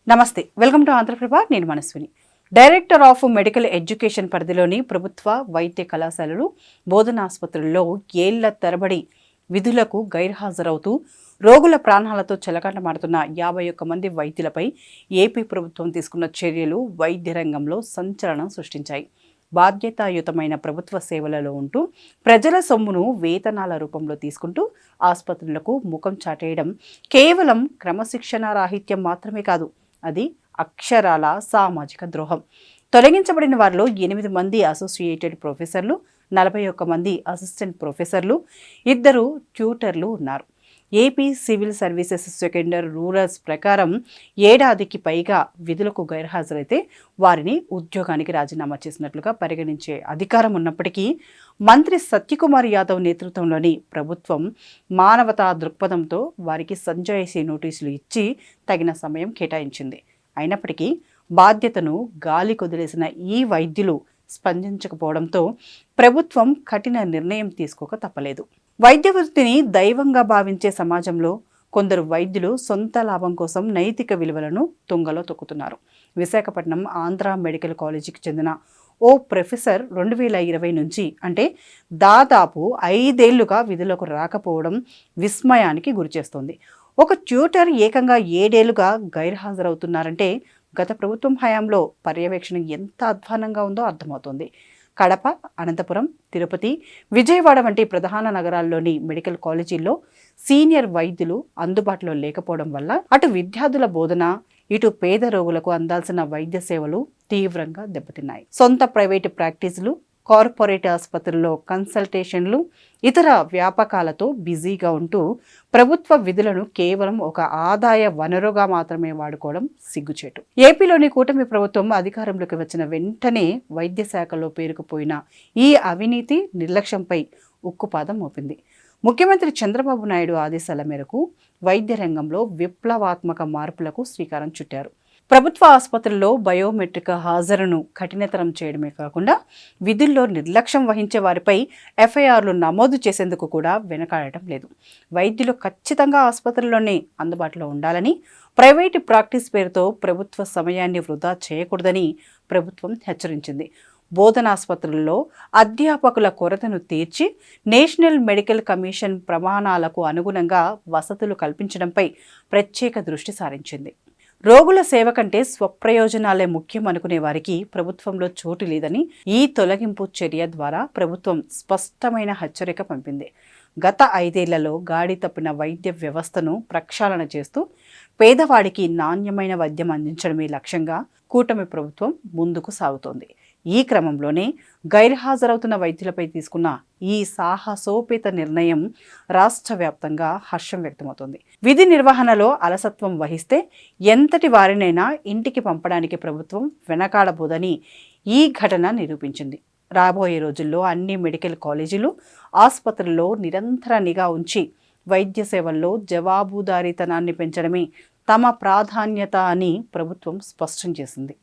నమస్తే, welcome to Andhraprabha. నేను Manaswini. Director of medical education పరిధిలోని ప్రభుత్వ వైద్య కళాశాలలు, బోధనాసుపత్రుల్లో ఏళ్ల తరబడి విధులకు గైర్హాజరవుతూ రోగుల ప్రాణాలతో చెలగాటమాడుతున్న 51 మంది వైద్యులపై ఏపీ ప్రభుత్వం తీసుకున్న చర్యలు వైద్య రంగంలో సంచలనం సృష్టించాయి. బాధ్యతాయుతమైన ప్రభుత్వ సేవలలో ఉంటూ ప్రజల సొమ్మును వేతనాల రూపంలో తీసుకుంటూ ఆసుపత్రులకు ముఖం చాటేయడం కేవలం క్రమశిక్షణ రాహిత్యం మాత్రమే కాదు, అది అక్షరాల సామాజిక ద్రోహం. తొలగించబడిన వారిలో 8 మంది అసోసియేటెడ్ ప్రొఫెసర్లు, 41 మంది అసిస్టెంట్ ప్రొఫెసర్లు, 2 ట్యూటర్లు ఉన్నారు. ఏపీ సివిల్ సర్వీసెస్ సెకండర్ రూరల్స్ ప్రకారం ఏడాదికి పైగా విధులకు గైర్హాజరైతే వారిని ఉద్యోగానికి రాజీనామా చేసినట్లుగా పరిగణించే అధికారం ఉన్నప్పటికీ మంత్రి సత్యకుమార్ యాదవ్ నేతృత్వంలోని ప్రభుత్వం మానవతా దృక్పథంతో వారికి సంజాయిషీ నోటీసులు ఇచ్చి తగిన సమయం కేటాయించింది. అయినప్పటికీ బాధ్యతను గాలి కొదిలేసిన ఈ వైద్యులు స్పందించకపోవడంతో ప్రభుత్వం కఠిన నిర్ణయం తీసుకోక తప్పలేదు. వైద్య వృత్తిని దైవంగా భావించే సమాజంలో కొందరు వైద్యులు సొంత లాభం కోసం నైతిక విలువలను తుంగలో తొక్కుతున్నారు. విశాఖపట్నం ఆంధ్ర మెడికల్ కాలేజీకి చెందిన ఓ ప్రొఫెసర్ 2020 నుంచి అంటే దాదాపు 5 ఏళ్లుగా విధులకు రాకపోవడం విస్మయానికి గురిచేస్తోంది. ఒక ట్యూటర్ ఏకంగా 7 ఏళ్లుగా గైర్హాజరవుతున్నారంటే గత ప్రభుత్వం హయాంలో పర్యవేక్షణ ఎంత అధ్వానంగా ఉందో అర్థమవుతోంది. కడప, అనంతపురం, తిరుపతి, విజయవాడ వంటి ప్రధాన నగరాల్లోని మెడికల్ కాలేజీల్లో సీనియర్ వైద్యులు అందుబాటులో లేకపోవడం వల్ల అటు విద్యార్థుల బోధన, ఇటు పేద రోగులకు అందాల్సిన వైద్య సేవలు తీవ్రంగా దెబ్బతిన్నాయి. సొంత ప్రైవేటు ప్రాక్టీసులు, కార్పొరేట్ ఆసుపత్రుల్లో కన్సల్టేషన్లు, ఇతర వ్యాపకాలతో బిజీగా ఉంటూ ప్రభుత్వ విధులను కేవలం ఒక ఆదాయ వనరుగా మాత్రమే వాడుకోవడం సిగ్గుచేటు. ఏపీలోని కూటమి ప్రభుత్వం అధికారంలోకి వచ్చిన వెంటనే వైద్య శాఖలో పేరుకుపోయిన ఈ అవినీతి, నిర్లక్ష్యంపై ఉక్కుపాదం మోపింది. ముఖ్యమంత్రి చంద్రబాబు నాయుడు ఆదేశాల మేరకు వైద్య రంగంలో విప్లవాత్మక మార్పులకు శ్రీకారం చుట్టారు. ప్రభుత్వ ఆసుపత్రుల్లో బయోమెట్రిక్ హాజరును కఠినతరం చేయడమే కాకుండా విధుల్లో నిర్లక్ష్యం వహించే వారిపై ఎఫ్ఐఆర్లు నమోదు చేసేందుకు కూడా వెనకాడటం లేదు. వైద్యులు ఖచ్చితంగా ఆసుపత్రుల్లోనే అందుబాటులో ఉండాలని, ప్రైవేటు ప్రాక్టీస్ పేరుతో ప్రభుత్వ సమయాన్ని వృధా చేయకూడదని ప్రభుత్వం హెచ్చరించింది. బోధనాసుపత్రుల్లో అధ్యాపకుల కొరతను తీర్చి నేషనల్ మెడికల్ కమిషన్ ప్రమాణాలకు అనుగుణంగా వసతులు కల్పించడంపై ప్రత్యేక దృష్టి సారించింది. రోగుల సేవ కంటే స్వప్రయోజనాలే ముఖ్యం అనుకునే వారికి ప్రభుత్వంలో చోటు లేదని ఈ తొలగింపు చర్య ద్వారా ప్రభుత్వం స్పష్టమైన హెచ్చరిక పంపింది. గత 5 ఏళ్లలో గాడి తప్పిన వైద్య వ్యవస్థను ప్రక్షాళన చేస్తూ పేదవాడికి నాణ్యమైన వైద్యం అందించడమే లక్ష్యంగా కూటమి ప్రభుత్వం ముందుకు సాగుతోంది. ఈ క్రమంలోనే గైర్హాజరవుతున్న వైద్యులపై తీసుకున్న ఈ సాహసోపేత నిర్ణయం రాష్ట్ర వ్యాప్తంగా హర్షం వ్యక్తమవుతోంది. విధి నిర్వహణలో అలసత్వం వహిస్తే ఎంతటి వారినైనా ఇంటికి పంపడానికి ప్రభుత్వం వెనకాడబోదని ఈ ఘటన నిరూపించింది. రాబోయే రోజుల్లో అన్ని మెడికల్ కాలేజీలు, ఆసుపత్రుల్లో నిరంతర నిఘా ఉంచి వైద్య సేవల్లో జవాబుదారీతనాన్ని పెంచడమే తమ ప్రాధాన్యత అని ప్రభుత్వం స్పష్టం చేసింది.